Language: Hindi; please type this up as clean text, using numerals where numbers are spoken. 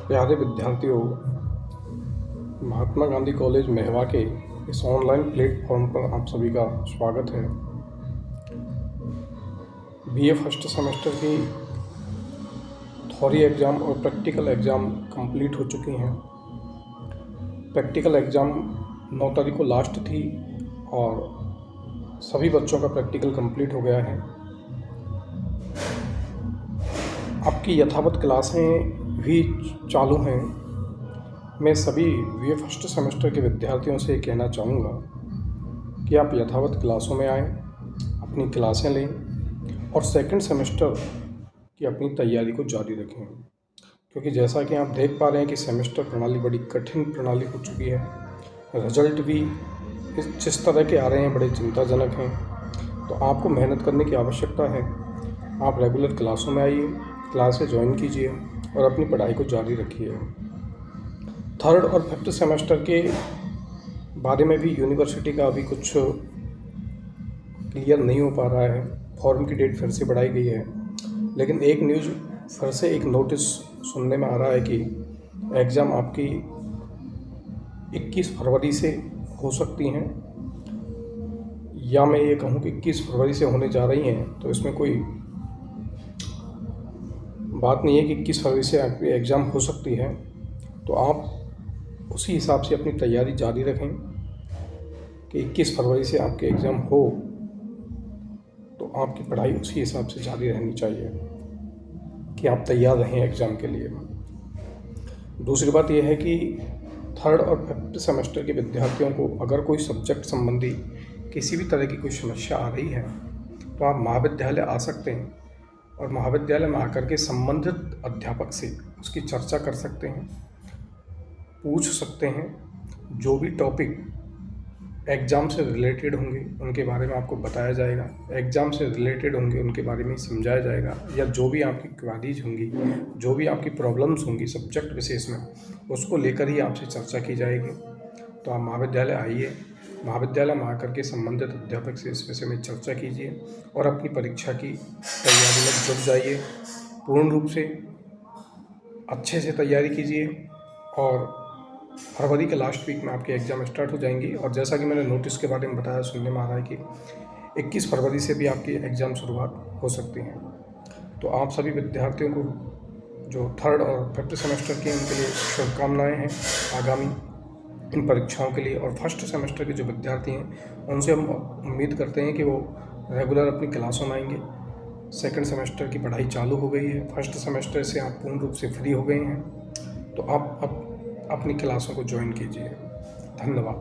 प्यारे विद्यार्थियों, महात्मा गांधी कॉलेज मेहवा के इस ऑनलाइन प्लेटफॉर्म पर आप सभी का स्वागत है। बीए फर्स्ट सेमेस्टर की थ्योरी एग्ज़ाम और प्रैक्टिकल एग्ज़ाम कंप्लीट हो चुकी हैं। प्रैक्टिकल एग्ज़ाम 9 तारीख को लास्ट थी और सभी बच्चों का प्रैक्टिकल कंप्लीट हो गया है। आपकी यथावत क्लासें भी चालू हैं। मैं सभी बीए फर्स्ट सेमेस्टर के विद्यार्थियों से कहना चाहूँगा कि आप यथावत क्लासों में आएँ, अपनी क्लासें लें और सेकंड सेमेस्टर की अपनी तैयारी को जारी रखें, क्योंकि जैसा कि आप देख पा रहे हैं कि सेमेस्टर प्रणाली बड़ी कठिन प्रणाली हो चुकी है। रिजल्ट भी जिस तरह के आ रहे हैं बड़े चिंताजनक हैं। तो आपको मेहनत करने की आवश्यकता है। आप रेगुलर क्लासों में आइए, क्लासें ज्वाइन कीजिए और अपनी पढ़ाई को जारी रखिए। थर्ड और फिफ्थ सेमेस्टर के बारे में भी यूनिवर्सिटी का अभी कुछ क्लियर नहीं हो पा रहा है। फॉर्म की डेट फिर से बढ़ाई गई है, लेकिन एक न्यूज़ फिर से एक नोटिस सुनने में आ रहा है कि एग्ज़ाम आपकी 21 फरवरी से हो सकती हैं, या मैं ये कहूँ कि 21 फरवरी से होने जा रही हैं। तो इसमें कोई बात नहीं है कि 21 फरवरी से आपकी एग्ज़ाम हो सकती है। तो आप उसी हिसाब से अपनी तैयारी जारी रखें कि 21 फरवरी से आपके एग्ज़ाम हो, तो आपकी पढ़ाई उसी हिसाब से जारी रहनी चाहिए कि आप तैयार रहें एग्ज़ाम के लिए। दूसरी बात यह है कि थर्ड और फिफ्थ सेमेस्टर के विद्यार्थियों को अगर कोई सब्जेक्ट संबंधी किसी भी तरह की कोई समस्या आ रही है तो आप महाविद्यालय आ सकते हैं और महाविद्यालय में आकर के संबंधित अध्यापक से उसकी चर्चा कर सकते हैं, पूछ सकते हैं। जो भी टॉपिक एग्ज़ाम से रिलेटेड होंगे उनके बारे में आपको बताया जाएगा, एग्ज़ाम से रिलेटेड होंगे उनके बारे में समझाया जाएगा, या जो भी आपकी क्वेरीज होंगी, जो भी आपकी प्रॉब्लम्स होंगी सब्जेक्ट विशेष में, उसको लेकर ही आपसे चर्चा की जाएगी। तो आप महाविद्यालय आइए, महाविद्यालय में आकर के संबंधित अध्यापक से इस विषय में चर्चा कीजिए और अपनी परीक्षा की तैयारी में जुट जाइए। पूर्ण रूप से अच्छे से तैयारी कीजिए और फरवरी के लास्ट वीक में आपके एग्ज़ाम स्टार्ट हो जाएंगी। और जैसा कि मैंने नोटिस के बारे में बताया, सुनने में आ रहा है कि 21 फरवरी से भी आपकी एग्ज़ाम शुरुआत हो सकती है। तो आप सभी विद्यार्थियों को जो थर्ड और फिफ्थ सेमेस्टर के उनके लिए शुभकामनाएं हैं आगामी इन परीक्षाओं के लिए। और फर्स्ट सेमेस्टर के जो विद्यार्थी हैं उनसे हम उम्मीद करते हैं कि वो रेगुलर अपनी क्लासों में आएंगे। सेकंड सेमेस्टर की पढ़ाई चालू हो गई है, फर्स्ट सेमेस्टर से आप पूर्ण रूप से फ्री हो गए हैं। तो आप अपनी क्लासों को ज्वाइन कीजिए। धन्यवाद।